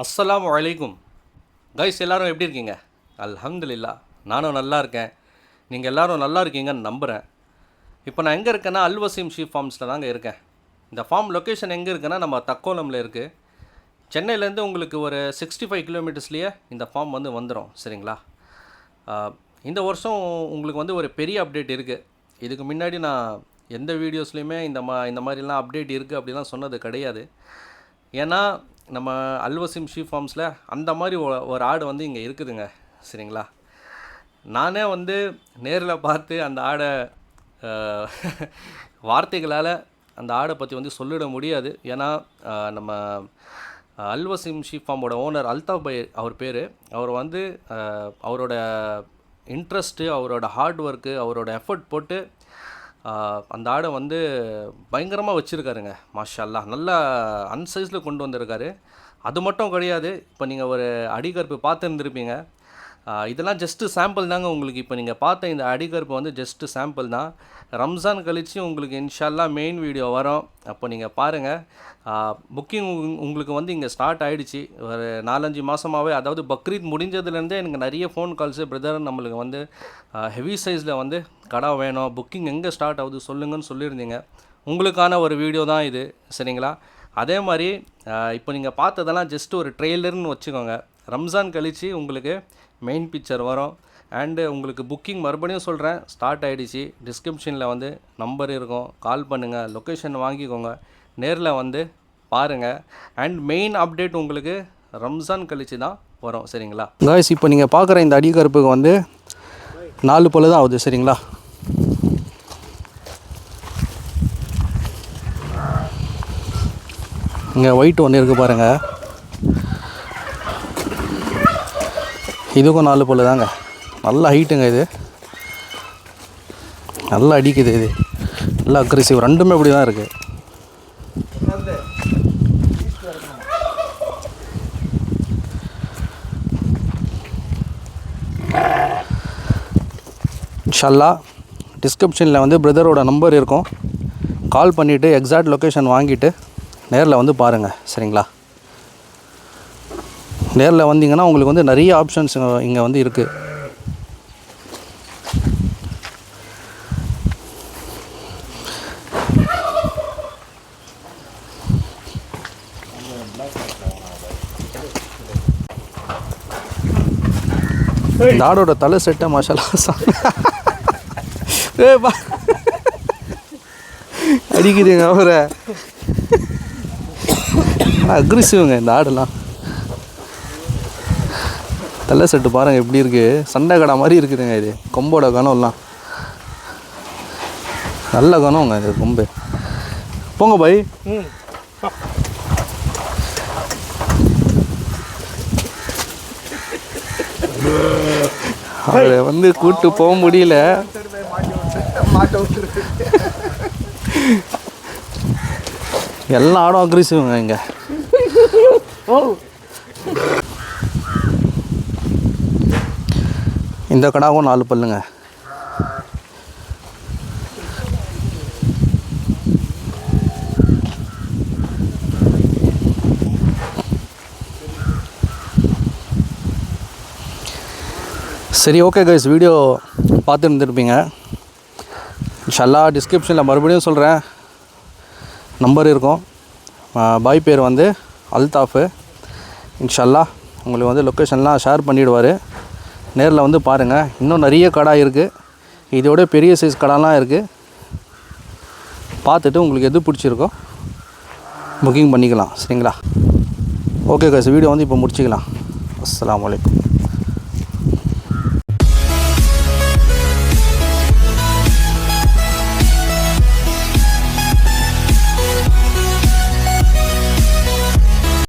அஸ்ஸலாமு அலைக்கும் கைஸ், எல்லோரும் எப்படி இருக்கீங்க? அல்ஹம்துலில்லாஹ், நானும் நல்லா இருக்கேன். நீங்கள் எல்லோரும் நல்லா இருக்கீங்கன்னு நம்புகிறேன். இப்போ நான் எங்கே இருக்கேன்னா அல் வசீம் ஷீப் ஃபார்ம்ஸில் தாங்க இருக்கேன். இந்த ஃபார்ம் லொக்கேஷன் எங்கே இருக்குன்னா நம்ம தக்கோலமில் இருக்குது. சென்னையிலேருந்து உங்களுக்கு ஒரு 65 கிலோமீட்டர்ஸ்லேயே இந்த ஃபார்ம் வந்துடும். சரிங்களா? இந்த வருஷம் உங்களுக்கு ஒரு பெரிய அப்டேட் இருக்குது. இதுக்கு முன்னாடி நான் எந்த வீடியோஸ்லையுமே இந்த மாதிரிலாம் அப்டேட் இருக்குது அப்படிலாம் சொன்னது கிடையாது. ஏன்னா நம்ம அல் வசீம் ஷீப் ஃபார்ம்ஸில் அந்த மாதிரி ஒரு ஆடு இங்கே இருக்குதுங்க. சரிங்களா? நானே நேரில் பார்த்து அந்த ஆடை வார்த்தைகளால் அந்த ஆடை பற்றி சொல்லிட முடியாது. ஏன்னா நம்ம அல் வசீம் ஷீப் ஃபார்மோட ஓனர் அல்தாஃப் பை அவர் பேர். அவர் அவரோட இன்ட்ரெஸ்ட்டு, அவரோட ஹார்ட் ஒர்க்கு, அவரோட எஃபர்ட் போட்டு அந்த ஆடை பயங்கரமாக வச்சுருக்காருங்க. மாஷா அல்லாஹ், நல்லா அன்சைஸில் கொண்டு வந்திருக்காரு. அது மட்டும் கிடையாது, இப்போ நீங்கள் ஒரு அடிகருப்பு பார்த்துருந்துருப்பீங்க. இதெல்லாம் ஜஸ்ட்டு சாம்பிள் தாங்க. உங்களுக்கு இப்போ நீங்கள் பார்த்த இந்த அடிகருப்பு ஜஸ்ட்டு சாம்பிள் தான். ரம்ஜான் கழித்து உங்களுக்கு இன்ஷா அல்லாஹ் மெயின் வீடியோ வரும். அப்போ நீங்கள் பாருங்கள். புக்கிங் உங்களுக்கு இங்கே ஸ்டார்ட் ஆகிடுச்சு. ஒரு 4-5 மாதமாகவே, அதாவது பக்ரீத் முடிஞ்சதுலேருந்தே எனக்கு நிறைய ஃபோன் கால்ஸு, பிரதர் நம்மளுக்கு ஹெவி சைஸில் கடை வேணும், புக்கிங் எங்கே ஸ்டார்ட் ஆகுது சொல்லுங்கன்னு சொல்லியிருந்தீங்க. உங்களுக்கான ஒரு வீடியோ தான் இது. சரிங்களா? அதே மாதிரி இப்போ நீங்கள் பார்த்ததெல்லாம் ஜஸ்ட் ஒரு ட்ரெய்லர்னு வச்சுக்கோங்க. ரம்ஜான் கழித்து உங்களுக்கு மெயின் பிக்சர் வரும். அண்டு உங்களுக்கு புக்கிங் மறுபடியும் சொல்கிறேன், ஸ்டார்ட் ஆகிடுச்சு. டிஸ்கிரிப்ஷனில் நம்பர் இருக்கும், கால் பண்ணுங்கள், லொக்கேஷன் வாங்கிக்கோங்க, நேரில் பாருங்கள். அண்ட் மெயின் அப்டேட் உங்களுக்கு ரம்ஜான் கழித்து தான் வரும். சரிங்களா காய்ஸ்? இப்போ நீங்கள் பார்க்குற இந்த அடிகருப்புக்கு 4 பல்லு தான் ஆகுது. சரிங்களா? இங்கே ஒயிட் ஒன்று இருக்குது பாருங்கள், இதுக்கும் 4 பல்லு தாங்க. நல்ல ஹைட்டுங்க, இது நல்லா அடிக்குது, இது நல்லா அக்ரெசிவ். ரெண்டுமே இப்படி தான் இருக்குது. இன்ஷா டிஸ்கிரிப்ஷனில் பிரதரோட நம்பர் இருக்கும், கால் பண்ணிவிட்டு எக்ஸாக்ட் லொக்கேஷன் வாங்கிட்டு நேரில் பாருங்கள். சரிங்களா? நேரில் வந்தீங்கன்னா உங்களுக்கு நிறைய ஆப்ஷன்ஸ் இங்கே இருக்குது. இந்த ஆடோட தலை செட்டை மாஷாலா அடிக்குதுங்க. அவரை அக்ரெசிவ்ங்க இந்த ஆடெல்லாம். தலை செட்டு பாருங்கள் எப்படி இருக்குது, சண்டை கடை மாதிரி இருக்குதுங்க. இது கொம்போட கனம்லாம் நல்ல கனம்ங்க. இது கொம்பு போங்க பாய். அவரை கூட்டு போக முடியல. எல்லா ஆடும் அக்ரெசிவ்ங்க இங்கே. இந்த கடாவும் 4 பல்லுங்க. சரி, ஓகே கைஸ், வீடியோ பார்த்து இருந்துருப்பீங்க. இன்ஷா அல்லாஹ் டிஸ்கிரிப்ஷனில் மறுபடியும் சொல்கிறேன், நம்பர் இருக்கும். பாய் பேர் அல்தாஃபு. இன்ஷா அல்லாஹ் உங்களுக்கு லொக்கேஷன்லாம் ஷேர் பண்ணிவிடுவார். நேரில் பாருங்கள். இன்னும் நிறைய கடை இருக்குது, இதோட பெரிய சைஸ் கடைலாம் இருக்குது. பார்த்துட்டு உங்களுக்கு எது பிடிச்சிருக்கோ புக்கிங் பண்ணிக்கலாம். சரிங்களா? ஓகே கைஸ், வீடியோ இப்போ முடிச்சிக்கலாம். அஸ்ஸலாமு அலைக்கும்.